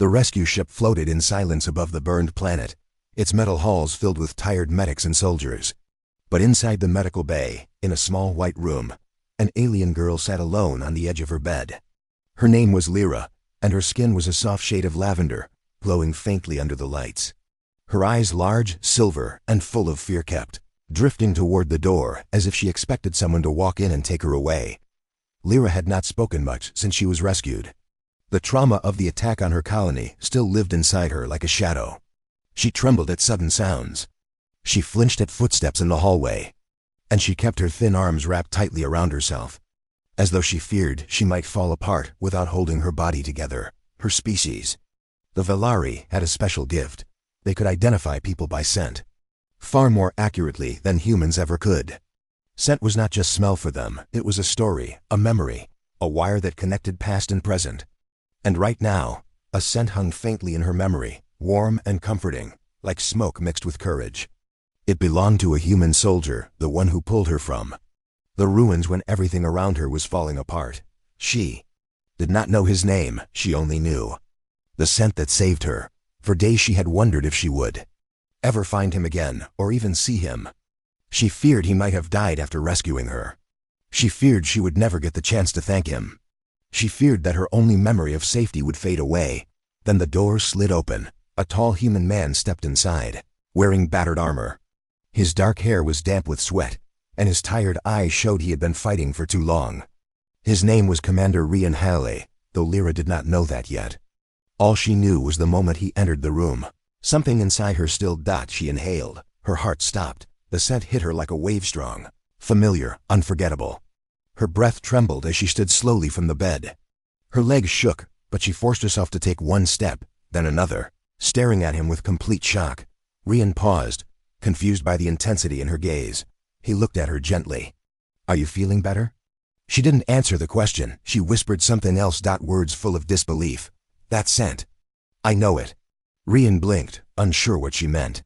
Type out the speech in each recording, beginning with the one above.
The rescue ship floated in silence above the burned planet, its metal halls filled with tired medics and soldiers. But inside the medical bay, in a small white room, an alien girl sat alone on the edge of her bed. Her name was Lyra, and her skin was a soft shade of lavender, glowing faintly under the lights. Her eyes large, silver, and full of fear kept drifting toward the door as if she expected someone to walk in and take her away. Lyra had not spoken much since she was rescued. The trauma of the attack on her colony still lived inside her like a shadow. She trembled at sudden sounds. She flinched at footsteps in the hallway. And she kept her thin arms wrapped tightly around herself, as though she feared she might fall apart without holding her body together. Her species, the Velari, had a special gift. They could identify people by scent, far more accurately than humans ever could. Scent was not just smell for them, it was a story, a memory, a wire that connected past and present. And right now, a scent hung faintly in her memory, warm and comforting, like smoke mixed with courage. It belonged to a human soldier, the one who pulled her from the ruins when everything around her was falling apart. She did not know his name, she only knew the scent that saved her. For days she had wondered if she would ever find him again, or even see him. She feared he might have died after rescuing her. She feared she would never get the chance to thank him. She feared that her only memory of safety would fade away. Then the door slid open. A tall human man stepped inside, wearing battered armor. His dark hair was damp with sweat, and his tired eyes showed he had been fighting for too long. His name was Commander Rian Hale, though Lyra did not know that yet. All she knew was the moment he entered the room, something inside her stilled. She inhaled. Her heart stopped. The scent hit her like a wave strong, familiar, unforgettable. Her breath trembled as she stood slowly from the bed. Her legs shook, but she forced herself to take one step, then another, staring at him with complete shock. Rian paused, confused by the intensity in her gaze. He looked at her gently. "Are you feeling better?" She didn't answer the question. She whispered something else. Words full of disbelief. "That scent. I know it." Rian blinked, unsure what she meant.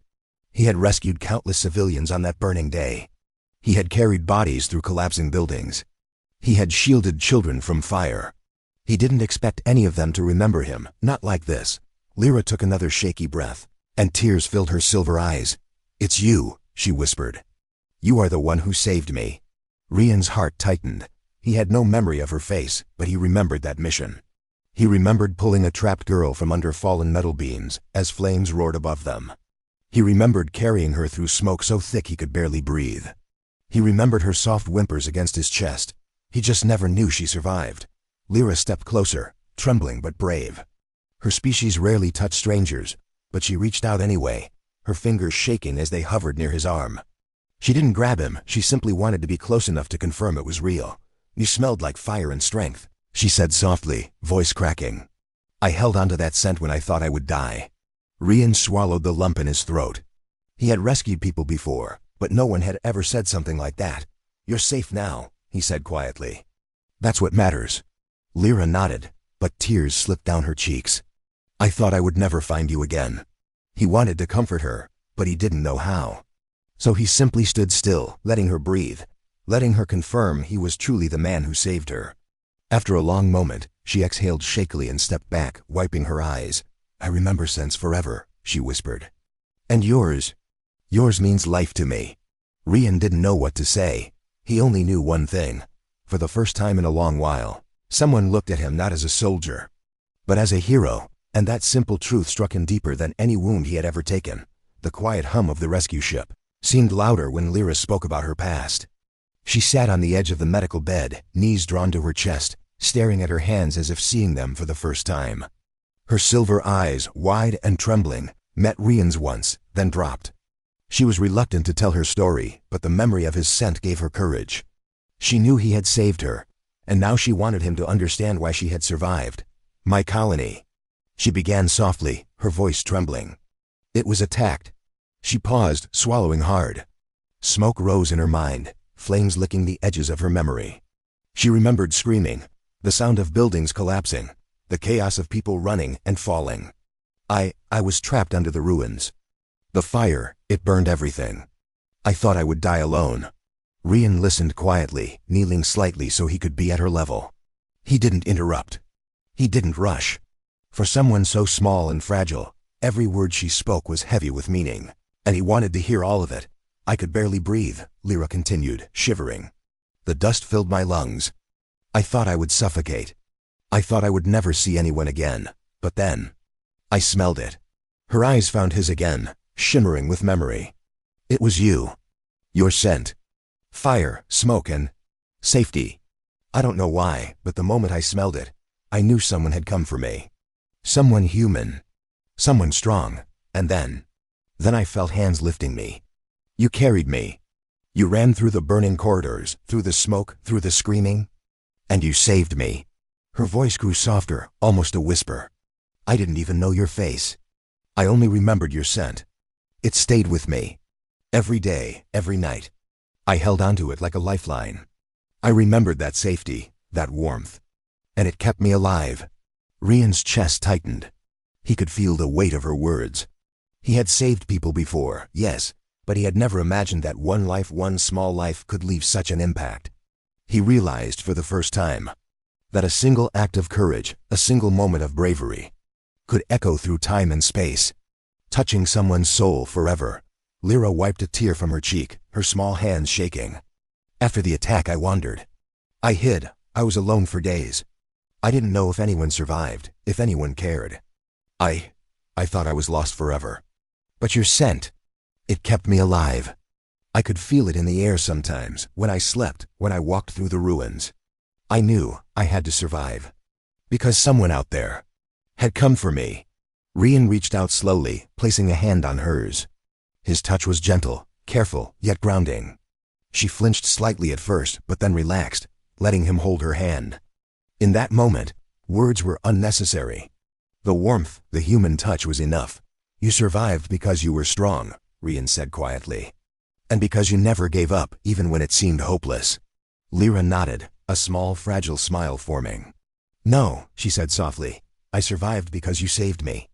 He had rescued countless civilians on that burning day. He had carried bodies through collapsing buildings. He had shielded children from fire. He didn't expect any of them to remember him, not like this. Lyra took another shaky breath, and tears filled her silver eyes. "It's you," she whispered. "You are the one who saved me." Rian's heart tightened. He had no memory of her face, but he remembered that mission. He remembered pulling a trapped girl from under fallen metal beams as flames roared above them. He remembered carrying her through smoke so thick he could barely breathe. He remembered her soft whimpers against his chest. He just never knew she survived. Lyra stepped closer, trembling but brave. Her species rarely touched strangers, but she reached out anyway, her fingers shaking as they hovered near his arm. She didn't grab him, she simply wanted to be close enough to confirm it was real. "You smelled like fire and strength," she said softly, voice cracking. "I held onto that scent when I thought I would die." Rian swallowed the lump in his throat. He had rescued people before, but no one had ever said something like that. "You're safe now," he said quietly. "That's what matters." Lyra nodded, but tears slipped down her cheeks. "I thought I would never find you again." He wanted to comfort her, but he didn't know how. So he simply stood still, letting her breathe, letting her confirm he was truly the man who saved her. After a long moment, she exhaled shakily and stepped back, wiping her eyes. "I remember scents forever," she whispered. "And yours? Yours means life to me." Rian didn't know what to say. He only knew one thing. For the first time in a long while, someone looked at him not as a soldier, but as a hero, and that simple truth struck him deeper than any wound he had ever taken. The quiet hum of the rescue ship seemed louder when Lyra spoke about her past. She sat on the edge of the medical bed, knees drawn to her chest, staring at her hands as if seeing them for the first time. Her silver eyes, wide and trembling, met Rian's once, then dropped. She was reluctant to tell her story, but the memory of his scent gave her courage. She knew he had saved her, and now she wanted him to understand why she had survived. "My colony," she began softly, her voice trembling. "It was attacked." She paused, swallowing hard. Smoke rose in her mind, flames licking the edges of her memory. She remembered screaming, the sound of buildings collapsing, the chaos of people running and falling. I was trapped under the ruins. The fire, it burned everything. I thought I would die alone." Rian listened quietly, kneeling slightly so he could be at her level. He didn't interrupt. He didn't rush. For someone so small and fragile, every word she spoke was heavy with meaning, and he wanted to hear all of it. I could barely breathe, Lyra continued, shivering. The dust filled my lungs. I thought I would suffocate. I thought I would never see anyone again, but then I smelled it. Her eyes found his again, shimmering with memory. It was you. Your scent. Fire, smoke, and safety. I don't know why, but the moment I smelled it, I knew someone had come for me. Someone human. Someone strong. And then I felt hands lifting me. You carried me. You ran through the burning corridors, through the smoke, through the screaming. And you saved me. Her voice grew softer, almost a whisper. I didn't even know your face. I only remembered your scent. It stayed with me. Every day, every night. I held onto it like a lifeline. I remembered that safety, that warmth. And it kept me alive. Rian's chest tightened. He could feel the weight of her words. He had saved people before, yes, but he had never imagined that one life, one small life, could leave such an impact. He realized for the first time that a single act of courage, a single moment of bravery, could echo through time and space, touching someone's soul forever. Lyra wiped a tear from her cheek, her small hands shaking. After the attack, I wandered. I hid. I was alone for days. I didn't know if anyone survived, if anyone cared. I thought I was lost forever. But your scent, it kept me alive. I could feel it in the air sometimes, when I slept, when I walked through the ruins. I knew I had to survive. Because someone out there had come for me. Rian reached out slowly, placing a hand on hers. His touch was gentle, careful, yet grounding. She flinched slightly at first, but then relaxed, letting him hold her hand. In that moment, words were unnecessary. The warmth, the human touch was enough. You survived because you were strong, Rian said quietly. And because you never gave up, even when it seemed hopeless. Lyra nodded, a small, fragile smile forming. No, she said softly. I survived because you saved me.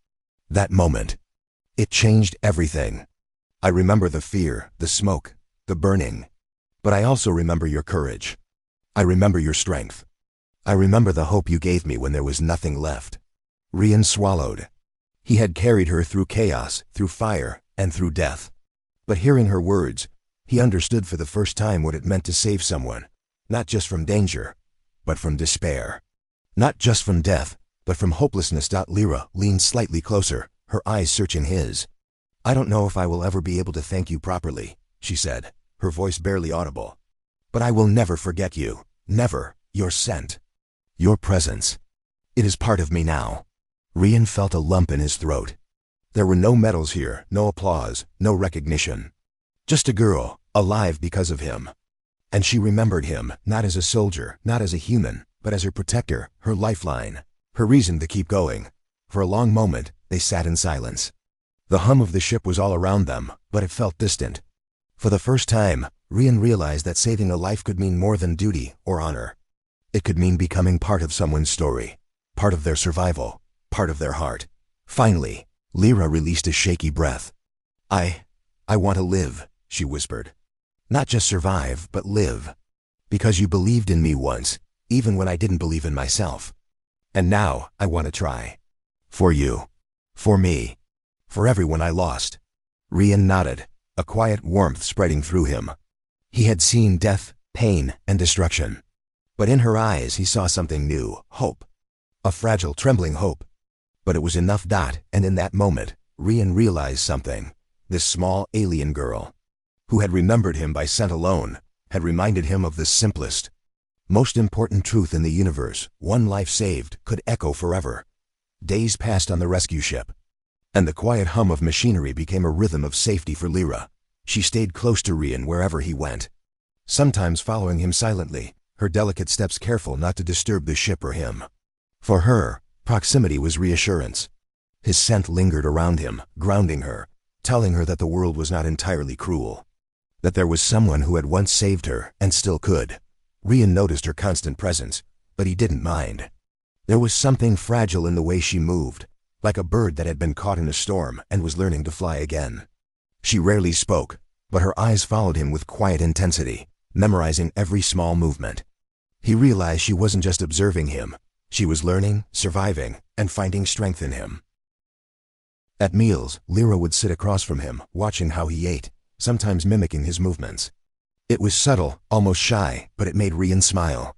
That moment, it changed everything. I remember the fear, the smoke, the burning. But I also remember your courage. I remember your strength. I remember the hope you gave me when there was nothing left. Rian swallowed. He had carried her through chaos, through fire, and through death. But hearing her words, he understood for the first time what it meant to save someone, not just from danger, but from despair. Not just from death, but from hopelessness. Lyra leaned slightly closer, her eyes searching his. I don't know if I will ever be able to thank you properly, she said, her voice barely audible. But I will never forget you, never, your scent, your presence. It is part of me now. Rian felt a lump in his throat. There were no medals here, no applause, no recognition. Just a girl, alive because of him. And she remembered him, not as a soldier, not as a human, but as her protector, her lifeline, her reason to keep going. For a long moment, they sat in silence. The hum of the ship was all around them, but it felt distant. For the first time, Rian realized that saving a life could mean more than duty or honor. It could mean becoming part of someone's story, part of their survival, part of their heart. Finally, Lyra released a shaky breath. I want to live, she whispered. Not just survive, but live. Because you believed in me once, even when I didn't believe in myself. And now, I want to try. For you. For me. For everyone I lost. Rian nodded, a quiet warmth spreading through him. He had seen death, pain, and destruction. But in her eyes he saw something new, hope. A fragile, trembling hope. But it was enough. And in that moment, Rian realized something. This small alien girl, who had remembered him by scent alone, had reminded him of the simplest, most important truth in the universe. One life saved could echo forever. Days passed on the rescue ship, and the quiet hum of machinery became a rhythm of safety for Lyra. She stayed close to Rian wherever he went, sometimes following him silently, her delicate steps careful not to disturb the ship or him. For her, proximity was reassurance. His scent lingered around him, grounding her, telling her that the world was not entirely cruel, that there was someone who had once saved her and still could. Rian noticed her constant presence, but he didn't mind. There was something fragile in the way she moved, like a bird that had been caught in a storm and was learning to fly again. She rarely spoke, but her eyes followed him with quiet intensity, memorizing every small movement. He realized she wasn't just observing him, She was learning, surviving, and finding strength in him. At meals, Lyra would sit across from him, watching how he ate, sometimes mimicking his movements. It was subtle, almost shy, but it made Rian smile.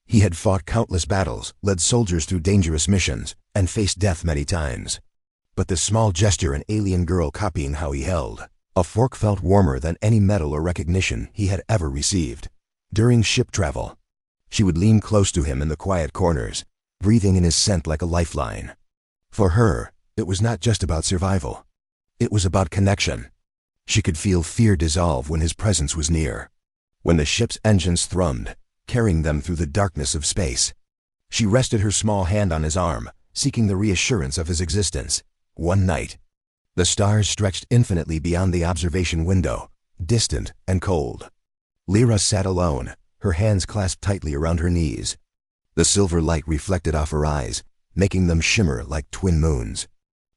He had fought countless battles, led soldiers through dangerous missions, and faced death many times. But the small gesture, an alien girl copying how he held a fork, felt warmer than any medal or recognition he had ever received. During ship travel, she would lean close to him in the quiet corners, breathing in his scent like a lifeline. For her, it was not just about survival. It was about connection. She could feel fear dissolve when his presence was near. When the ship's engines thrummed, carrying them through the darkness of space, she rested her small hand on his arm, seeking the reassurance of his existence. One night, the stars stretched infinitely beyond the observation window, distant and cold. Lyra sat alone, her hands clasped tightly around her knees. The silver light reflected off her eyes, making them shimmer like twin moons.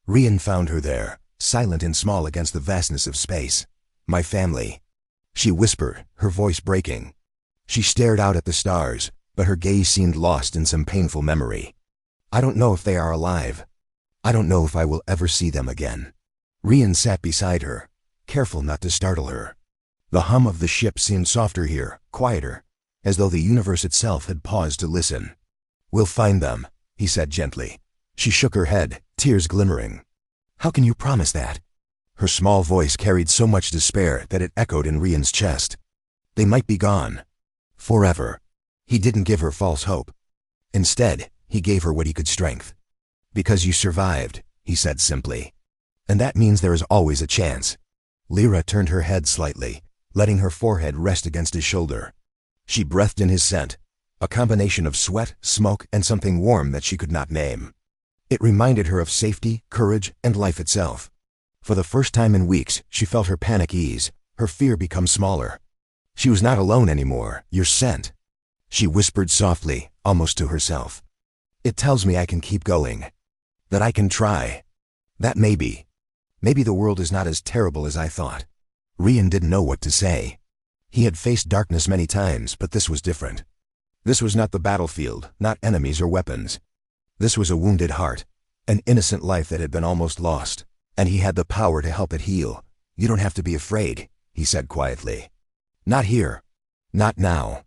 Rian found her there, silent and small against the vastness of space. "My family," she whispered, her voice breaking. She stared out at the stars, but her gaze seemed lost in some painful memory. "I don't know if they are alive. I don't know if I will ever see them again." Rian sat beside her, careful not to startle her. The hum of the ship seemed softer here, quieter, as though the universe itself had paused to listen. "We'll find them," he said gently. She shook her head, tears glimmering. "How can you promise that?" Her small voice carried so much despair that it echoed in Rian's chest. "They might be gone. Forever." He didn't give her false hope. Instead, he gave her what he could: strength. "Because you survived," he said simply. "And that means there is always a chance." Lyra turned her head slightly, letting her forehead rest against his shoulder. She breathed in his scent, a combination of sweat, smoke, and something warm that she could not name. It reminded her of safety, courage, and life itself. For the first time in weeks, she felt her panic ease, her fear become smaller. She was not alone anymore. "Your scent," she whispered softly, almost to herself. "It tells me I can keep going. That I can try. That maybe the world is not as terrible as I thought." Rian didn't know what to say. He had faced darkness many times, but this was different. This was not the battlefield, not enemies or weapons. This was a wounded heart, an innocent life that had been almost lost, and he had the power to help it heal. "You don't have to be afraid," he said quietly. "Not here. Not now.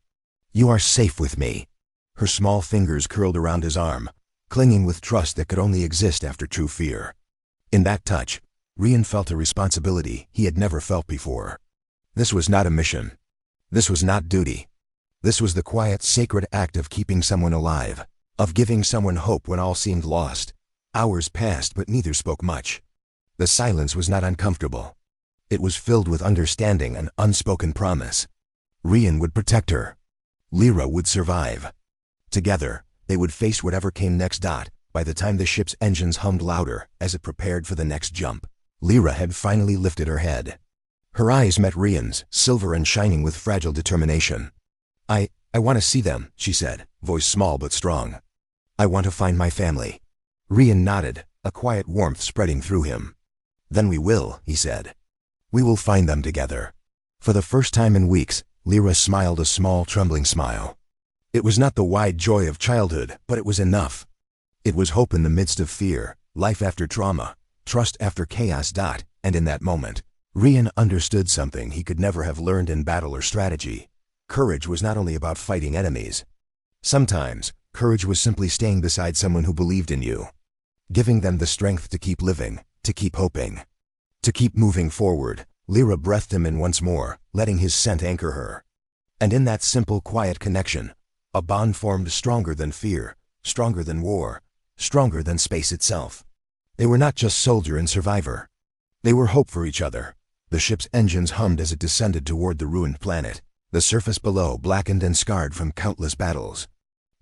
You are safe with me." Her small fingers curled around his arm, clinging with trust that could only exist after true fear. In that touch, Rian felt a responsibility he had never felt before. This was not a mission. This was not duty. This was the quiet, sacred act of keeping someone alive, of giving someone hope when all seemed lost. Hours passed, but neither spoke much. The silence was not uncomfortable. It was filled with understanding and unspoken promise. Rian would protect her. Lyra would survive. Together, they would face whatever came next. By the time the ship's engines hummed louder as it prepared for the next jump, Lyra had finally lifted her head. Her eyes met Rian's, silver and shining with fragile determination. I want to see them," she said, voice small but strong. "I want to find my family." Rian nodded, a quiet warmth spreading through him. "Then we will," he said. "We will find them together." For the first time in weeks, Lyra smiled a small, trembling smile. It was not the wide joy of childhood, but it was enough. It was hope in the midst of fear, life after trauma, trust after chaos. And in that moment, Rian understood something he could never have learned in battle or strategy. Courage was not only about fighting enemies. Sometimes, courage was simply staying beside someone who believed in you, giving them the strength to keep living, to keep hoping, to keep moving forward. Lyra breathed him in once more, letting his scent anchor her. And in that simple, quiet connection, a bond formed stronger than fear, stronger than war, stronger than space itself. They were not just soldier and survivor. They were hope for each other. The ship's engines hummed as it descended toward the ruined planet, the surface below blackened and scarred from countless battles.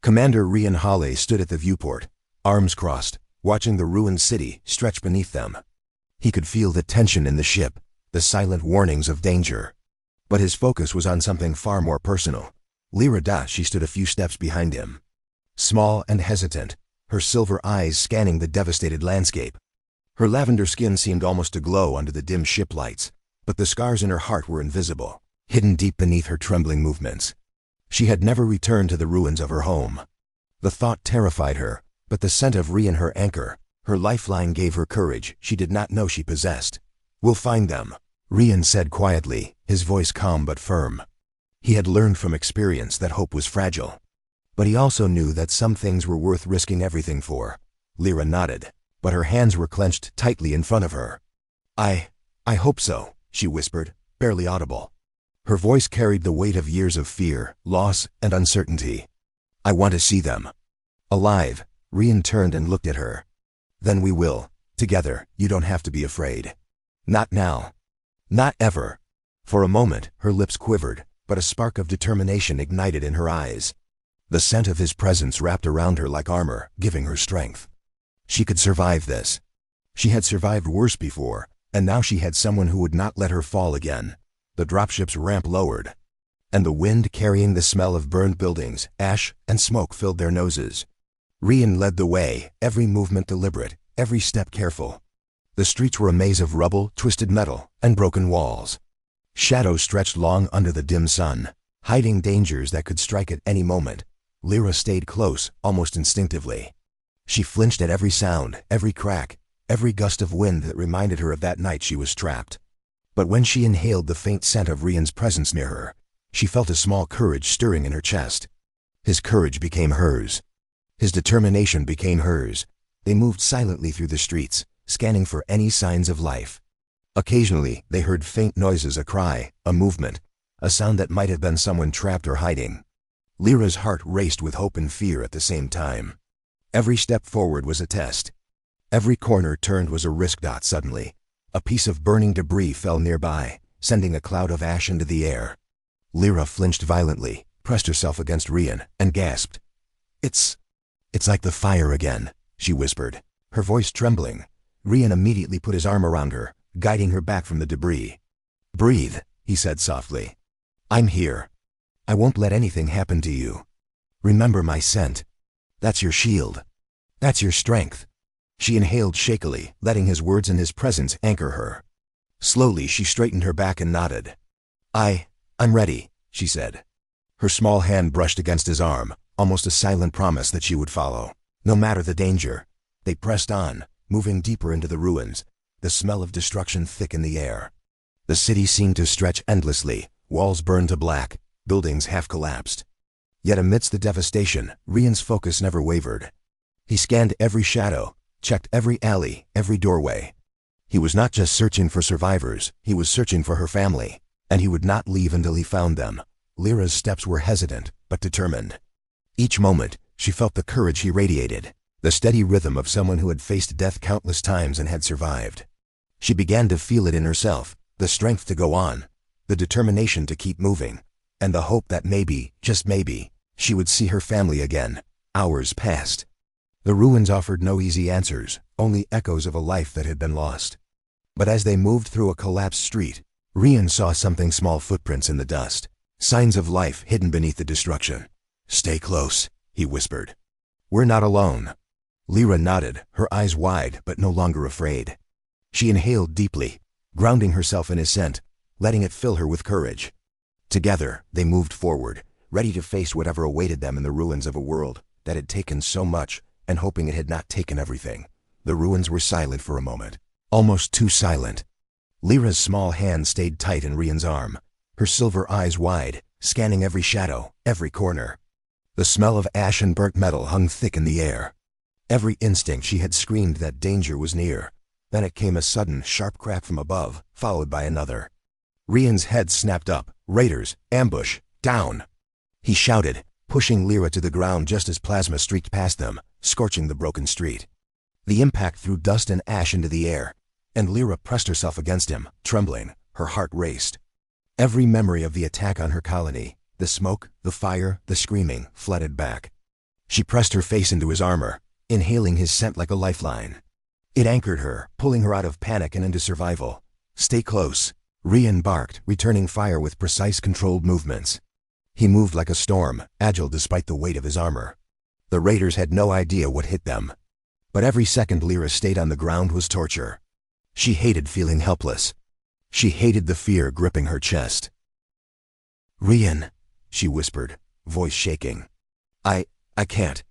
Commander Rian Hale stood at the viewport, arms crossed, watching the ruined city stretch beneath them. He could feel the tension in the ship, the silent warnings of danger. But his focus was on something far more personal. Lyra. She stood a few steps behind him, small and hesitant, her silver eyes scanning the devastated landscape. Her lavender skin seemed almost to glow under the dim ship lights, but the scars in her heart were invisible, hidden deep beneath her trembling movements. She had never returned to the ruins of her home. The thought terrified her, but the scent of Rian, her anchor, her lifeline, gave her courage she did not know she possessed. "We'll find them," Rian said quietly, his voice calm but firm. He had learned from experience that hope was fragile. But he also knew that some things were worth risking everything for. Lyra nodded, but her hands were clenched tightly in front of her. I hope so," she whispered, barely audible. Her voice carried the weight of years of fear, loss, and uncertainty. "I want to see them." "Alive," Rian turned and looked at her. "Then we will. Together, you don't have to be afraid." "Not now. Not ever." For a moment, her lips quivered, but a spark of determination ignited in her eyes. The scent of his presence wrapped around her like armor, giving her strength. She could survive this. She had survived worse before, and now she had someone who would not let her fall again. The dropship's ramp lowered, and the wind carrying the smell of burned buildings, ash, and smoke filled their noses. Rian led the way, every movement deliberate, every step careful. The streets were a maze of rubble, twisted metal, and broken walls. Shadows stretched long under the dim sun, hiding dangers that could strike at any moment. Lyra stayed close, almost instinctively. She flinched at every sound, every crack, every gust of wind that reminded her of that night she was trapped. But when she inhaled the faint scent of Rian's presence near her, she felt a small courage stirring in her chest. His courage became hers. His determination became hers. They moved silently through the streets, scanning for any signs of life. Occasionally, they heard faint noises, a cry, a movement, a sound that might have been someone trapped or hiding. Lyra's heart raced with hope and fear at the same time. Every step forward was a test. Every corner turned was a risk. Suddenly, a piece of burning debris fell nearby, sending a cloud of ash into the air. Lyra flinched violently, pressed herself against Rian, and gasped. It's like the fire again," she whispered, her voice trembling. Rian immediately put his arm around her, guiding her back from the debris. "Breathe," he said softly. "I'm here. I won't let anything happen to you. Remember my scent. That's your shield. That's your strength." She inhaled shakily, letting his words and his presence anchor her. Slowly, she straightened her back and nodded. I'm ready," she said. Her small hand brushed against his arm, almost a silent promise that she would follow, no matter the danger. They pressed on, moving deeper into the ruins, the smell of destruction thick in the air. The city seemed to stretch endlessly, walls burned to black, buildings half collapsed. Yet amidst the devastation, Rian's focus never wavered. He scanned every shadow, checked every alley, every doorway. He was not just searching for survivors, he was searching for her family, and he would not leave until he found them. Lyra's steps were hesitant, but determined. Each moment, she felt the courage he radiated, the steady rhythm of someone who had faced death countless times and had survived. She began to feel it in herself, the strength to go on, the determination to keep moving, and the hope that maybe, just maybe, she would see her family again. Hours passed. The ruins offered no easy answers, only echoes of a life that had been lost. But as they moved through a collapsed street, Rian saw something small, footprints in the dust, signs of life hidden beneath the destruction. "Stay close," he whispered. "We're not alone." Lyra nodded, her eyes wide but no longer afraid. She inhaled deeply, grounding herself in his scent, letting it fill her with courage. Together, they moved forward, ready to face whatever awaited them in the ruins of a world that had taken so much, and hoping it had not taken everything. The ruins were silent for a moment, almost too silent. Lyra's small hand stayed tight in Rian's arm, her silver eyes wide, scanning every shadow, every corner. The smell of ash and burnt metal hung thick in the air. Every instinct she had screamed that danger was near. Then it came, a sudden, sharp crack from above, followed by another. Rian's head snapped up. "Raiders! Ambush! Down!" He shouted, pushing Lyra to the ground just as plasma streaked past them, scorching the broken street. The impact threw dust and ash into the air, and Lyra pressed herself against him, trembling. Her heart raced. Every memory of the attack on her colony, the smoke, the fire, the screaming, flooded back. She pressed her face into his armor, inhaling his scent like a lifeline. It anchored her, pulling her out of panic and into survival. "Stay close," Rian barked, returning fire with precise, controlled movements. He moved like a storm, agile despite the weight of his armor. The raiders had no idea what hit them. But every second Lyra stayed on the ground was torture. She hated feeling helpless. She hated the fear gripping her chest. "Rian," she whispered, voice shaking. I can't.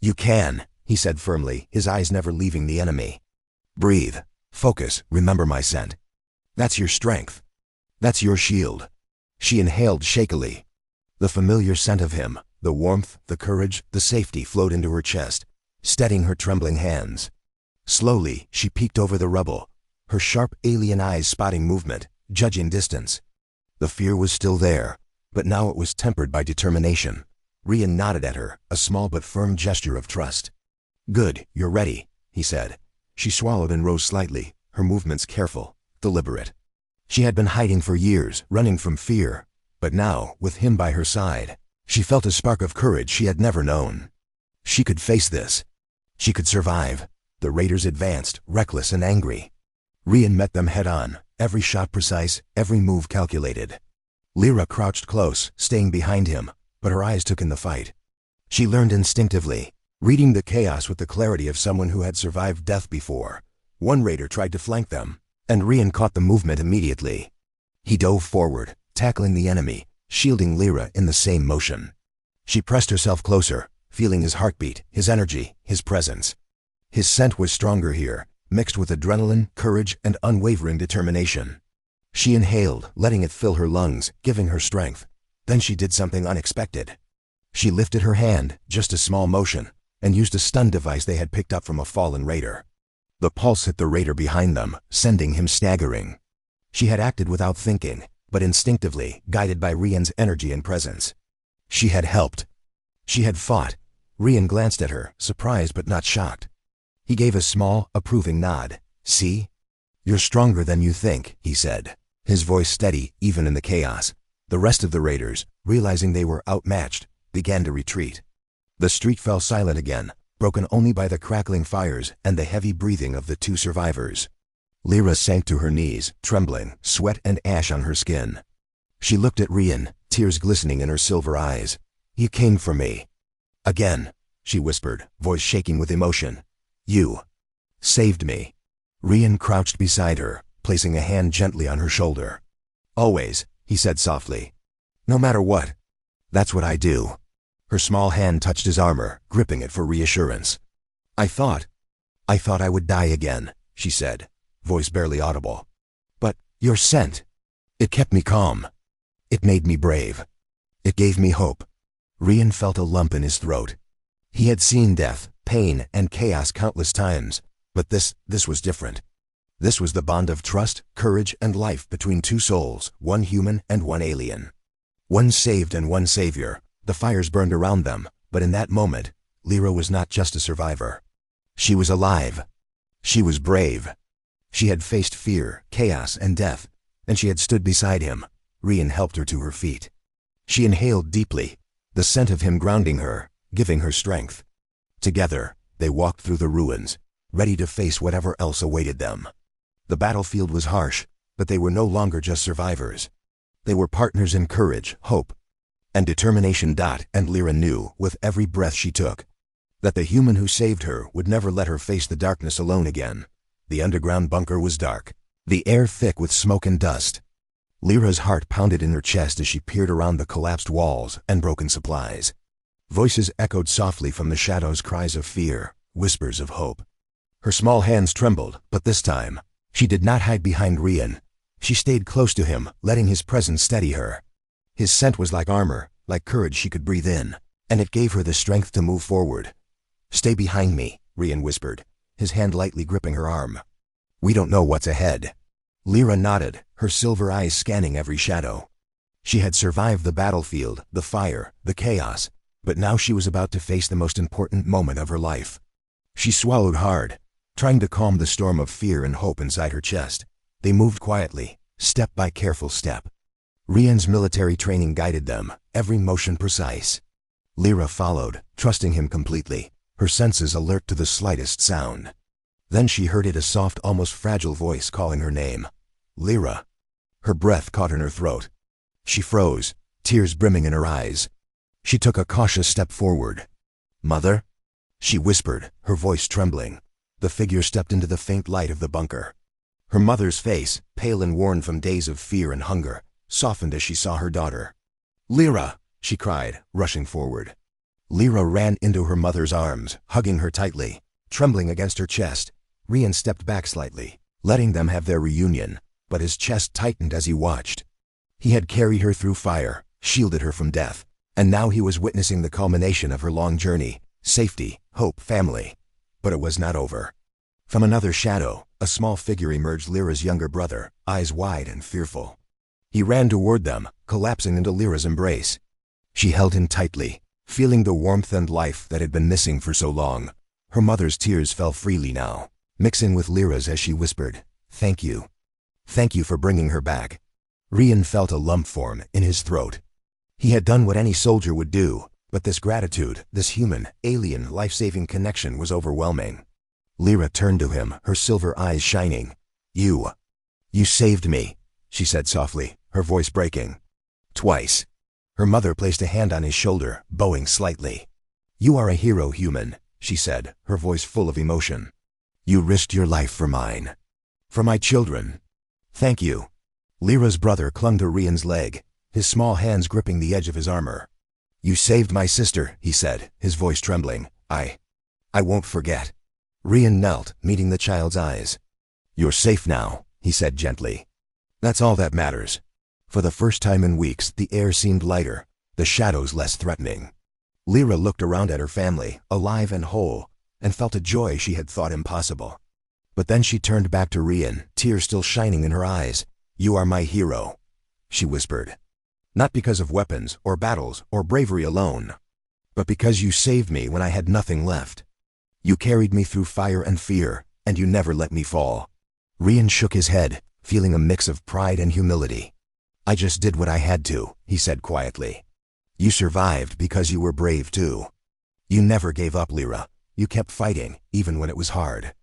You can, he said firmly, his eyes never leaving the enemy. Breathe. Focus. Remember my scent. That's your strength. That's your shield. She inhaled shakily. The familiar scent of him, the warmth, the courage, the safety flowed into her chest, steadying her trembling hands. Slowly, she peeked over the rubble, her sharp alien eyes spotting movement, judging distance. The fear was still there, but now it was tempered by determination. Rian nodded at her, a small but firm gesture of trust. Good, you're ready, he said. She swallowed and rose slightly, her movements careful, deliberate. She had been hiding for years, running from fear, but now, with him by her side, she felt a spark of courage she had never known. She could face this. She could survive. The raiders advanced, reckless and angry. Rian met them head-on, every shot precise, every move calculated. Lyra crouched close, staying behind him, but her eyes took in the fight. She learned instinctively, reading the chaos with the clarity of someone who had survived death before. One raider tried to flank them, and Rian caught the movement immediately. He dove forward, tackling the enemy, shielding Lyra in the same motion. She pressed herself closer, feeling his heartbeat, his energy, his presence. His scent was stronger here, mixed with adrenaline, courage, and unwavering determination. She inhaled, letting it fill her lungs, giving her strength. Then she did something unexpected. She lifted her hand, just a small motion, and used a stun device they had picked up from a fallen raider. The pulse hit the raider behind them, sending him staggering. She had acted without thinking, but instinctively, guided by Rian's energy and presence. She had helped. She had fought. Rian glanced at her, surprised but not shocked. He gave a small, approving nod. See? You're stronger than you think, he said, his voice steady even in the chaos. The rest of the raiders, realizing they were outmatched, began to retreat. The street fell silent again, broken only by the crackling fires and the heavy breathing of the two survivors. Lyra sank to her knees, trembling, sweat and ash on her skin. She looked at Rian, tears glistening in her silver eyes. You came for me. Again, she whispered, voice shaking with emotion. You saved me. Rian crouched beside her, placing a hand gently on her shoulder. Always, he said softly. No matter what. That's what I do. Her small hand touched his armor, gripping it for reassurance. I thought I would die again, she said, voice barely audible. But your scent, it kept me calm. It made me brave. It gave me hope. Rian felt a lump in his throat. He had seen death, pain, and chaos countless times, but this was different. This was the bond of trust, courage, and life between two souls, one human and one alien. One saved and one savior. The fires burned around them, but in that moment, Lyra was not just a survivor. She was alive. She was brave. She had faced fear, chaos, and death, and she had stood beside him. Rian helped her to her feet. She inhaled deeply, the scent of him grounding her, giving her strength. Together, they walked through the ruins, ready to face whatever else awaited them. The battlefield was harsh, but they were no longer just survivors. They were partners in courage, hope, and determination. And Lyra knew, with every breath she took, that the human who saved her would never let her face the darkness alone again. The underground bunker was dark, the air thick with smoke and dust. Lyra's heart pounded in her chest as she peered around the collapsed walls and broken supplies. Voices echoed softly from the shadows, cries of fear, whispers of hope. Her small hands trembled, but this time, she did not hide behind Rian. She stayed close to him, letting his presence steady her. His scent was like armor, like courage she could breathe in, and it gave her the strength to move forward. Stay behind me, Rian whispered, his hand lightly gripping her arm. We don't know what's ahead. Lyra nodded, her silver eyes scanning every shadow. She had survived the battlefield, the fire, the chaos, but now she was about to face the most important moment of her life. She swallowed hard, trying to calm the storm of fear and hope inside her chest. They moved quietly, step by careful step. Rian's military training guided them, every motion precise. Lyra followed, trusting him completely, her senses alert to the slightest sound. Then she heard it, a soft, almost fragile voice calling her name. Lyra. Her breath caught in her throat. She froze, tears brimming in her eyes. She took a cautious step forward. Mother? She whispered, her voice trembling. The figure stepped into the faint light of the bunker. Her mother's face, pale and worn from days of fear and hunger, softened as she saw her daughter. Lyra! She cried, rushing forward. Lyra ran into her mother's arms, hugging her tightly. Trembling against her chest, Rian stepped back slightly, letting them have their reunion, but his chest tightened as he watched. He had carried her through fire, shielded her from death, and now he was witnessing the culmination of her long journey: safety, hope, family. But it was not over. From another shadow, a small figure emerged, Lyra's younger brother, eyes wide and fearful. He ran toward them, collapsing into Lyra's embrace. She held him tightly, feeling the warmth and life that had been missing for so long. Her mother's tears fell freely now, mixing with Lyra's as she whispered, "Thank you. Thank you for bringing her back." Rian felt a lump form in his throat. He had done what any soldier would do, but this gratitude, this human, alien, life-saving connection was overwhelming. Lyra turned to him, her silver eyes shining. You saved me," she said softly, her voice breaking. "Twice." Her mother placed a hand on his shoulder, bowing slightly. "You are a hero, human," she said, her voice full of emotion. "You risked your life for mine. For my children. Thank you." Lyra's brother clung to Rian's leg, his small hands gripping the edge of his armor. "You saved my sister," he said, his voice trembling. I won't forget." Rian knelt, meeting the child's eyes. "You're safe now," he said gently. "That's all that matters." For the first time in weeks, the air seemed lighter, the shadows less threatening. Lyra looked around at her family, alive and whole, and felt a joy she had thought impossible. But then she turned back to Rian, tears still shining in her eyes. "You are my hero," she whispered. "Not because of weapons, or battles, or bravery alone, but because you saved me when I had nothing left. You carried me through fire and fear, and you never let me fall." Rian shook his head, feeling a mix of pride and humility. "I just did what I had to," he said quietly. "You survived because you were brave too. You never gave up, Lyra. You kept fighting, even when it was hard.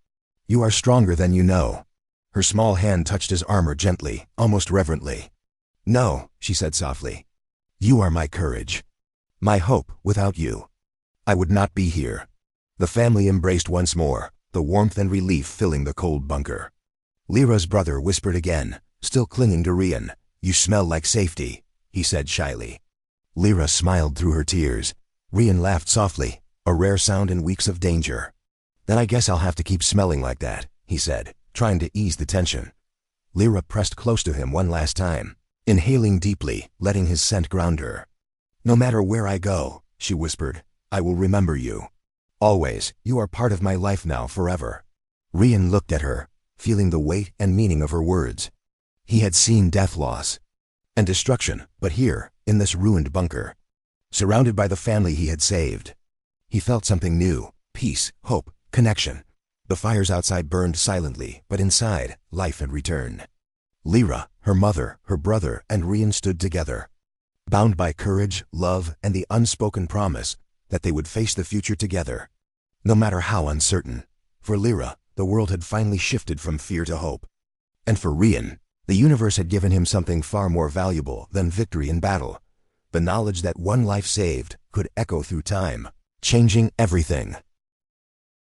You are stronger than you know." Her small hand touched his armor gently, almost reverently. "No," she said softly. "You are my courage. My hope. Without you, I would not be here." The family embraced once more, the warmth and relief filling the cold bunker. Lyra's brother whispered again, still clinging to Rian. "You smell like safety," he said shyly. Lyra smiled through her tears. Rian laughed softly, a rare sound in weeks of danger. "Then I guess I'll have to keep smelling like that," he said, trying to ease the tension. Lyra pressed close to him one last time, inhaling deeply, letting his scent ground her. "No matter where I go," she whispered, "I will remember you. Always. You are part of my life now, forever." Rian looked at her, feeling the weight and meaning of her words. He had seen death, loss, and destruction, but here, in this ruined bunker, surrounded by the family he had saved, he felt something new: peace, hope, connection. The fires outside burned silently, but inside, life had returned. Lyra, her mother, her brother, and Rian stood together, bound by courage, love, and the unspoken promise that they would face the future together, no matter how uncertain. For Lyra, the world had finally shifted from fear to hope. And for Rian, the universe had given him something far more valuable than victory in battle: the knowledge that one life saved could echo through time, changing everything.